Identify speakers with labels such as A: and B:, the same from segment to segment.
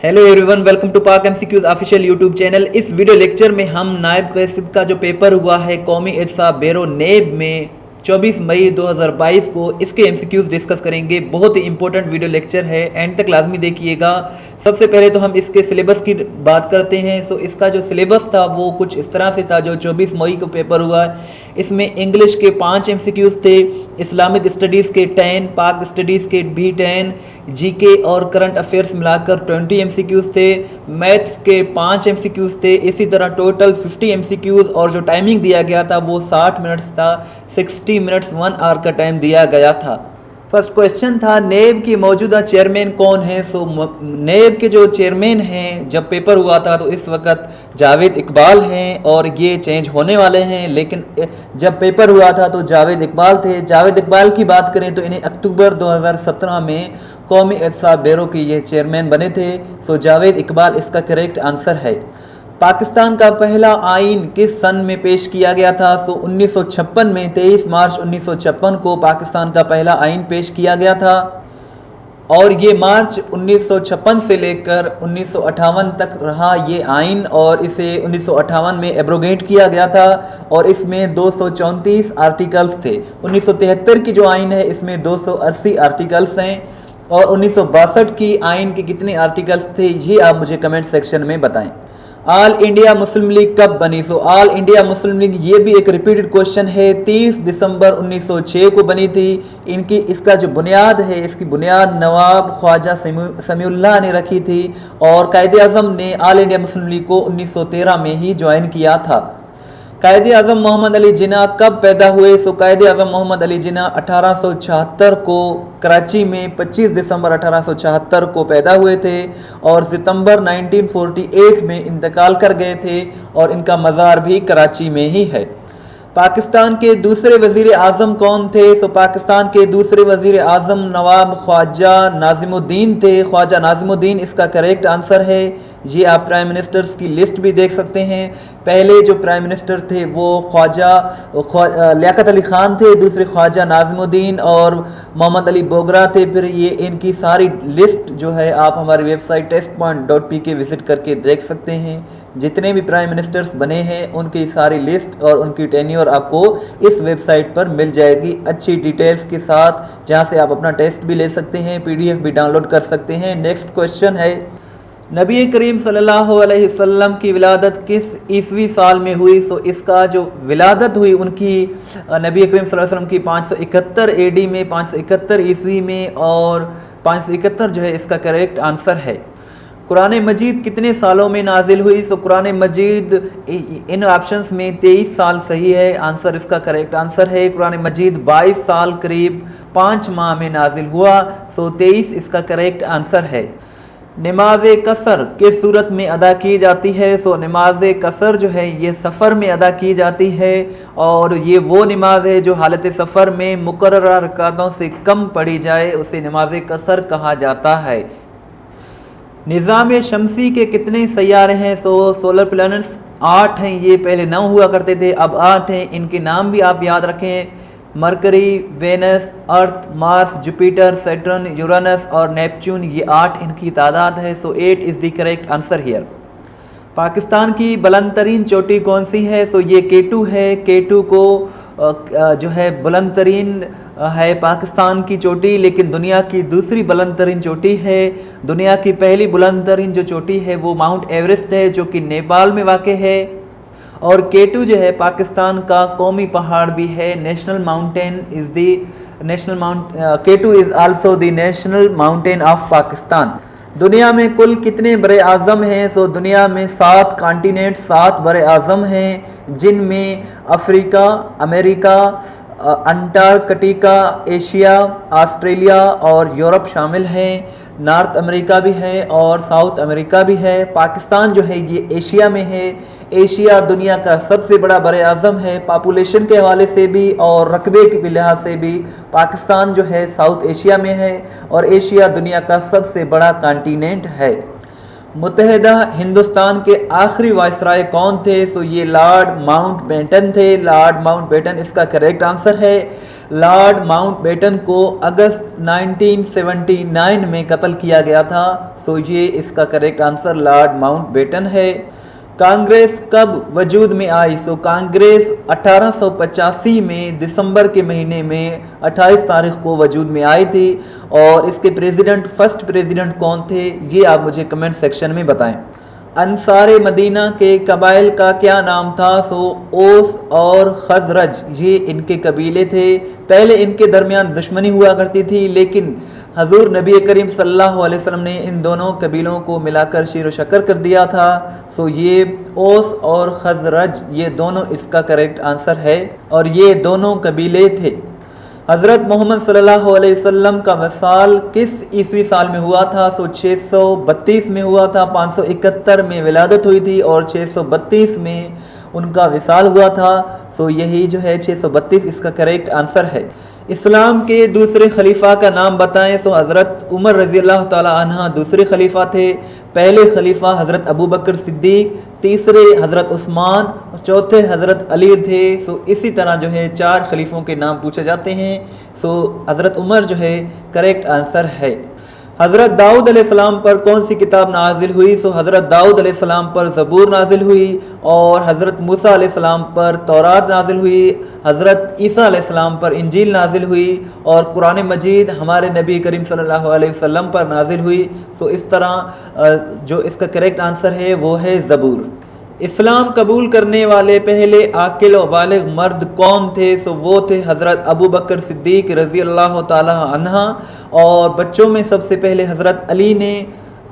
A: Hello everyone, welcome to पाक MCQs official YouTube channel. इस video lecture में हम नायब कैसिब का जो पेपर हुआ है कौमी इरसा ब्यूरो नेब में 24 मई 2022 को, इसके एमसीक्यूज डिस्कस करेंगे। बहुत ही इंपॉर्टेंट वीडियो लेक्चर है, एंड तक लाजमी देखिएगा। सबसे पहले तो हम इसके सिलेबस की बात करते हैं। सो इसका जो सिलेबस था वो कुछ इस तरह से था जो 24 मई को पेपर हुआ। इसमें इंग्लिश के 5 एमसीक्यूज थे, इस्लामिक स्टडीज़ के 10, पाक स्टडीज़ के भी 10, जीके और करंट अफेयर्स मिलाकर 20 एमसीक्यूज थे, मैथ्स के 5 एमसीक्यूज थे। इसी तरह टोटल 50 एमसीक्यूज, और जो टाइमिंग दिया गया था वो 60 मिनट्स था। 60 मिनट्स 1 आवर का टाइम दिया गया था। फर्स्ट क्वेश्चन था नेब की मौजूदा चेयरमैन कौन है। सो नेब के जो चेयरमैन हैं, जब पेपर हुआ था तो इस वक्त जावेद इकबाल हैं, और ये चेंज होने वाले हैं। लेकिन जब पेपर हुआ था तो जावेद इकबाल थे। जावेद इकबाल की बात करें तो इन्हें अक्टूबर 2017 में कौमी इरसा ब्यूरो के ये चेयरमैन बने थे। सो जावेद इकबाल इसका करेक्ट आंसर है। पाकिस्तान का पहला आइन किस सन में पेश किया गया था। सो 1956 में 23 मार्च 1956 को पाकिस्तान का पहला आइन पेश किया गया था, और ये मार्च 1956 से लेकर 1958 तक रहा ये आइन, और इसे 1958 में एब्रोगेट किया गया था, और इसमें 234 आर्टिकल्स थे। 1973 की जो आइन है इसमें 280 आर्टिकल्स हैं, और 1962 की आइन के कितने आर्टिकल्स थे ये आप मुझे कमेंट सेक्शन में बताएं। ऑल इंडिया मुस्लिम लीग कब बनी। So all India Muslim league ये भी एक रिपीटेड क्वेश्चन है। 30 दिसंबर 1906 को बनी थी। इसका जो बुनियाद है, इसकी बुनियाद नवाब ख्वाजा समीउल्लाह ने रखी थी, और कायदे आज़म ने ऑल इंडिया मुस्लिम लीग को 1913 में ही ज्वाइन किया था। कायदे आज़म मोहम्मद अली जिन्ना कब पैदा हुए। सो कायदे आज़म मोहम्मद अली जिन्ना 1876 को कराची में 25 दिसंबर 1876 को पैदा हुए थे, और सितंबर 1948 में इंतकाल कर गए थे, और इनका मज़ार भी कराची में ही है। पाकिस्तान के दूसरे वज़ीर आज़म कौन थे। सो पाकिस्तान के दूसरे वज़ीर आज़म नवाब ख्वाजा नाज़िमुद्दीन थे। ख्वाजा नाज़िमुद्दीन इसका करेक्ट आंसर है। ये आप प्राइम मिनिस्टर्स की लिस्ट भी देख सकते हैं। पहले जो प्राइम मिनिस्टर थे वो ख्वाजा लियाकत अली ख़ान थे, दूसरे ख्वाजा नाज़िमुद्दीन, और मोहम्मद अली बोगरा थे। फिर ये इनकी सारी लिस्ट जो है आप हमारी वेबसाइट testpoint.pk विज़िट करके देख सकते हैं। जितने भी प्राइम मिनिस्टर्स बने हैं उनकी सारी लिस्ट और उनकी टेन्योर आपको इस वेबसाइट पर मिल जाएगी अच्छी डिटेल्स के साथ, जहां से आप अपना टेस्ट भी ले सकते हैं, पीडीएफ भी डाउनलोड कर सकते हैं। नेक्स्ट क्वेश्चन है, नबी करीम सल्लल्लाहु अलैहि वसल्लम की विलादत किस ईस्वी साल में हुई। सो इसका जो विलादत हुई उनकी नबी करीम सल्लल्लाहु अलैहि वसल्लम की 571 एडी में, 571 ईस्वी में, और 571 जो है इसका करेक्ट आंसर है। कुरान मजीद कितने सालों में नाजिल हुई। सो कुरान मजीद इन ऑप्शंस में 23 साल सही है, आंसर इसका करेक्ट आंसर है। कुरान मजीद 22 साल करीब 5 माह में नाजिल हुआ। सो 23 इसका करेक्ट आंसर है। नमाज कसर किस सूरत में अदा की जाती है। सो नमाज कसर जो है ये सफ़र में अदा की जाती है, और ये वो नमाज है जो हालत सफ़र में मुकर्ररा रकातों से कम पढ़ी जाए, उसे नमाज कसर कहा जाता है। निज़ाम शमसी के कितने सैयारे हैं। सो सोलर प्लैनेट्स 8 हैं। ये पहले 9 हुआ करते थे, अब 8 हैं। इनके नाम भी आप याद रखें, मरकरी, वेनस, अर्थ, मार्स, जुपिटर, सैटर्न, यूरेनस और नेपच्यून। ये 8 इनकी तादाद है। सो 8 is the correct answer here. Pakistan की बुलंद तरीन चोटी कौन सी है। सो ये K2 है। K2 को जो है बुलंद तरीन है पाकिस्तान की चोटी, लेकिन दुनिया की दूसरी बुलंद तरीन चोटी है। दुनिया की पहली बुलंद तरीन जो चोटी है वो माउंट एवरेस्ट है, जो कि नेपाल में वाक़ है, और K2 जो है पाकिस्तान का कौमी पहाड़ भी है। National mountain is the K2 is also the national mountain of Pakistan. दुनिया में कुल कितने बड़े आज़म हैं। सो दुनिया में 7 कॉन्टिनेंट, 7 बड़े आज़म हैं, जिनमें Africa, America, Antarctica, Asia, Australia और यूरोप शामिल हैं। नॉर्थ अमेरिका भी है और साउथ अमेरिका भी है। पाकिस्तान जो है ये एशिया में है। एशिया दुनिया का सबसे बड़ा बड़े आज़म है, पॉपुलेशन के हवाले से भी और रकबे के लिहाज से भी पाकिस्तान जो है साउथ एशिया में है, और एशिया दुनिया का सबसे बड़ा कॉन्टिनेंट है। मुत्तहिदा हिंदुस्तान के आखिरी वायसराय कौन थे। सो ये लॉर्ड माउंटबेटन थे। लॉर्ड माउंटबेटन इसका करेक्ट आंसर है। लॉर्ड माउंटबेटन को अगस्त 1979 में कत्ल किया गया था। सो ये इसका करेक्ट आंसर लॉर्ड माउंटबेटन है। कांग्रेस कब वजूद में आई? सो कांग्रेस 1885 में दिसंबर के महीने में 28 तारीख को वजूद में आई थी। और इसके फर्स्ट प्रेसिडेंट कौन थे, ये आप मुझे कमेंट सेक्शन में बताएं। अंसारे मदीना के कबाइल का क्या नाम था? सो ओस और खजरज, ये इनके कबीले थे। पहले इनके दरमियान दुश्मनी हुआ करती थी, लेकिन हजूर नबी करीम सल्लल्लाहु अलैहि वसल्लम ने इन दोनों कबीलों को मिलाकर शीर शक्कर कर दिया था। सो ये ओस और खजरज, ये दोनों इसका करेक्ट आंसर है और ये दोनों कबीले थे। हज़रत मोहम्मद सल्लल्लाहु अलैहि वसल्लम का वसाल किस ईस्वी साल में हुआ था? सो 632 में हुआ था। 571 में विलादत हुई थी और 632 में उनका विसाल हुआ था। सो यही जो है 632 इसका करेक्ट आंसर है। इस्लाम के दूसरे खलीफा का नाम बताएं। सो हज़रत उमर रज़ी अल्लाह ताला अन्हा दूसरे खलीफा थे। पहले खलीफा हज़रत अबू बकर सिद्दीक, तीसरे हज़रत उस्मान, चौथे हज़रत अली थे। सो इसी तरह जो है 4 खलीफों के नाम पूछे जाते हैं। सो हज़रत उमर जो है करेक्ट आंसर है। हज़रत दाऊद अलैहिस्सलाम पर कौन सी किताब नाजिल हुई? सो हज़रत दाऊद अलैहिस्सलाम पर ज़बूर नाजिल हुई और हज़रत मूसा अलैहिस्सलाम पर तौरात नाजिल हुई। हज़रत ईसा अलैहिस्सलाम पर इंजील नाजिल हुई और कुरान मजीद हमारे नबी करीम सल्लल्लाहु अलैहि वसल्लम पर नाजिल हुई। सो इस तरह जो इसका करेक्ट आंसर है वो है ज़बूर। इस्लाम कबूल करने वाले पहले आकिल व बालिग मर्द कौन थे? सो वो थे हज़रत अबू बकर सिद्दीक रज़ी अल्लाह ताला अन्हा। और बच्चों में सबसे पहले हज़रत अली ने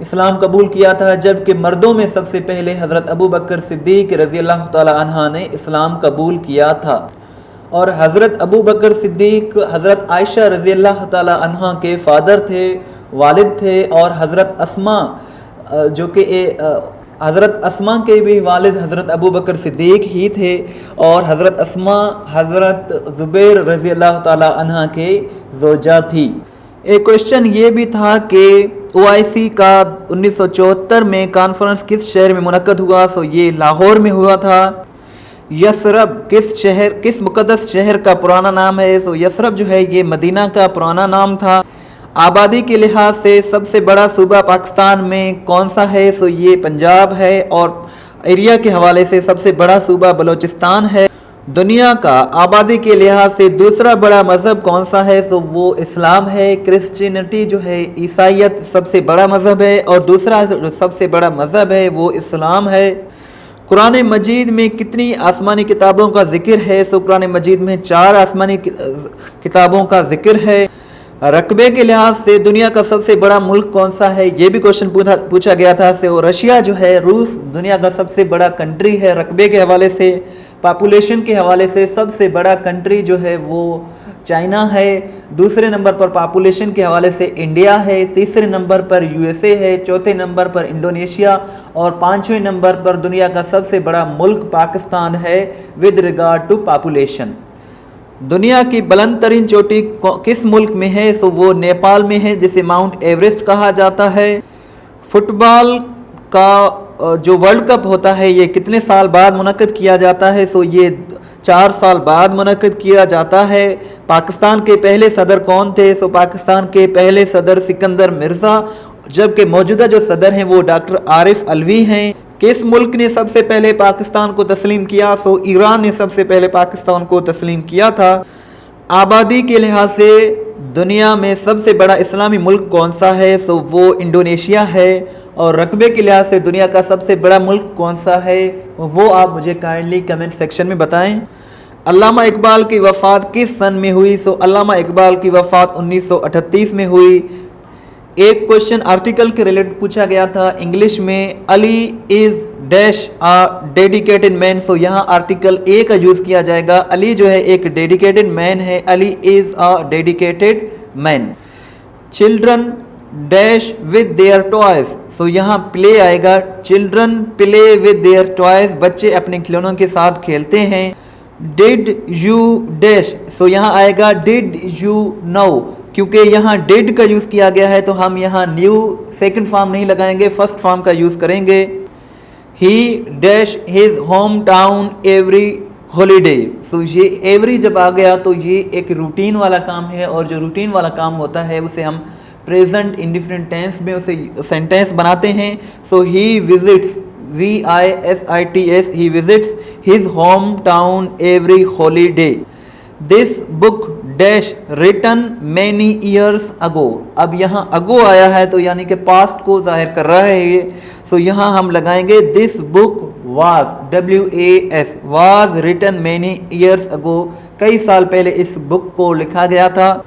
A: इस्लाम कबूल किया था, जबकि मर्दों में सबसे पहले हज़रत अबू बकर सिद्दीक रज़ी अल्लाह ताला अन्हा ने इस्लाम कबूल किया था। और हज़रत अबू बकर सिद्दीक हज़रत आयशा रज़ी अल्लाह ताला अन्हा के फादर थे, वालिद थे। और हज़रत अस्मा जो कि हज़रत अस्मा के भी वालिद हज़रत अबू बकर सिद्दीक ही थे। और हज़रत अस्मा हज़रत ज़ुबैर रज़ी अल्लाह ताला अन्हा के ज़ौजा थी। एक क्वेश्चन ये भी था कि OIC का 1974 में कॉन्फ्रेंस किस शहर में मुनक्कद हुआ? सो ये लाहौर में हुआ था। यसरब किस मुक़द्दस शहर का पुराना नाम है? सो यसरब जो है ये मदीना का पुराना नाम था। आबादी के लिहाज से सबसे बड़ा सूबा पाकिस्तान में कौन सा है? सो ये पंजाब है। और एरिया के हवाले से सबसे बड़ा सूबा बलोचिस्तान है। दुनिया का आबादी के लिहाज से दूसरा बड़ा मज़हब कौन सा है? सो वो इस्लाम है। क्रिश्चियनिटी जो है ईसाईयत सबसे बड़ा मज़हब है और दूसरा जो सबसे बड़ा मज़हब है वो इस्लाम है। कुरान मजीद में कितनी आसमानी किताबों का जिक्र है? सो कुरान मजीद में 4 आसमानी किताबों का जिक्र है। रकबे के लिहाज से दुनिया का सबसे बड़ा मुल्क कौन सा है? ये भी क्वेश्चन पूछा गया था। से वो रशिया जो है, रूस दुनिया का सबसे बड़ा कंट्री है। रकबे के हवाले से, पॉपुलेशन के हवाले से सबसे बड़ा कंट्री जो है वो चाइना है। दूसरे नंबर पर पॉपुलेशन के हवाले से इंडिया है। तीसरे नंबर पर USA है। चौथे नंबर पर इंडोनेशिया और 5वें नंबर पर दुनिया का सबसे बड़ा मुल्क पाकिस्तान है विद रिगार्ड टू पॉपुलेशन। दुनिया की बुलंद तरीन चोटी किस मुल्क में है? सो वो नेपाल में है, जिसे माउंट एवरेस्ट कहा जाता है। फुटबॉल का जो वर्ल्ड कप होता है ये कितने साल बाद मुनक्कद किया जाता है? सो ये 4 साल बाद मुनक्कद किया जाता है। पाकिस्तान के पहले सदर कौन थे? सो पाकिस्तान के पहले सदर सिकंदर मिर्ज़ा, जबकि मौजूदा जो सदर हैं वो डॉक्टर आरिफ अलवी हैं। किस मुल्क ने सबसे पहले पाकिस्तान को तस्लीम किया? सो ईरान ने सबसे पहले पाकिस्तान को तस्लीम किया था। आबादी के लिहाज से दुनिया में सबसे बड़ा इस्लामी मुल्क कौन सा है? सो वो इंडोनेशिया है। और रकबे के लिहाज से दुनिया का सबसे बड़ा मुल्क कौन सा है वो आप मुझे काइंडली कमेंट सेक्शन में बताएं। अल्लामा इकबाल की वफ़ात किस सन में हुई? सो अल्लामा इकबाल की वफ़ात 1938 में हुई। एक क्वेश्चन आर्टिकल के रिलेटेड पूछा गया था इंग्लिश में, Ali is dash a dedicated man. So यहाँ आर्टिकल ए का यूज़ किया जाएगा। अली जो है एक डेडिकेटेड मैन है। Ali is a dedicated man. Children dash with their toys. So यहाँ प्ले आएगा। Children play with their toys, बच्चे अपने खिलौनों के साथ खेलते हैं। डिड यू डैश, सो यहाँ आएगा डिड यू नो, क्योंकि यहाँ डिड का यूज़ किया गया है तो हम यहाँ न्यू सेकंड फॉर्म नहीं लगाएंगे, फर्स्ट फॉर्म का यूज़ करेंगे। He dash his home town every holiday. So ये एवरी जब आ गया तो ये एक रूटीन वाला काम है, और जो रूटीन वाला काम होता है उसे हम प्रेजेंट इंडिफरेंट टेंस में उसे सेंटेंस बनाते हैं। So he visits, VISITS, he visits his home town every holiday. This book dash written many years ago. अब यहाँ अगो आया है तो यानी कि पास्ट को जाहिर कर रहा है ये। सो यहाँ हम लगाएंगे this book was, WAS, was written many years ago. कई साल पहले इस बुक को लिखा गया था।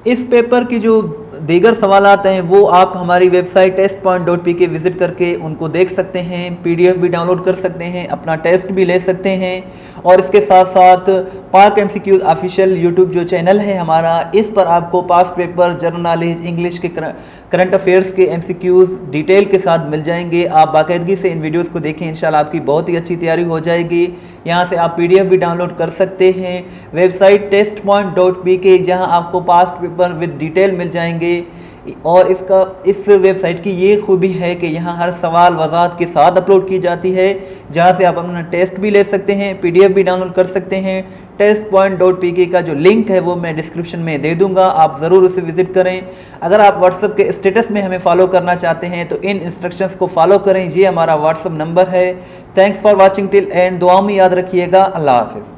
A: इस पेपर की जो दीगर सवालात हैं वो आप हमारी वेबसाइट testpoint.pk विजिट करके उनको देख सकते हैं, PDF भी डाउनलोड कर सकते हैं, अपना टेस्ट भी ले सकते हैं। और इसके साथ साथ पाक MCQs ऑफिशियल यूट्यूब जो चैनल है हमारा, इस पर आपको past paper, general knowledge, English के करंट अफेयर्स के MCQs डिटेल के साथ मिल जाएंगे। आप बाकायदगी से इन वीडियोज़ को देखें, इंशाल्लाह आपकी बहुत ही अच्छी तैयारी हो जाएगी। यहाँ से आप PDF भी डाउनलोड कर सकते हैं। वेबसाइट testpoint.pk, जहाँ आपको पास्ट पेपर विद डिटेल मिल जाएंगे। और इस वेबसाइट की ये खूबी है कि यहाँ हर सवाल वजाहत के साथ अपलोड की जाती है, जहाँ से आप अपना टेस्ट भी ले सकते हैं, PDF भी डाउनलोड कर सकते हैं। testpoint.pk का जो लिंक है वो मैं डिस्क्रिप्शन में दे दूंगा, आप ज़रूर उसे विजिट करें। अगर आप व्हाट्सएप के स्टेटस में हमें फॉलो करना चाहते हैं तो इन इंस्ट्रक्शंस को फॉलो करें, ये हमारा व्हाट्सएप नंबर है। Thanks for watching till and, दुआ में याद रखिएगा। अल्लाह हाफिज़।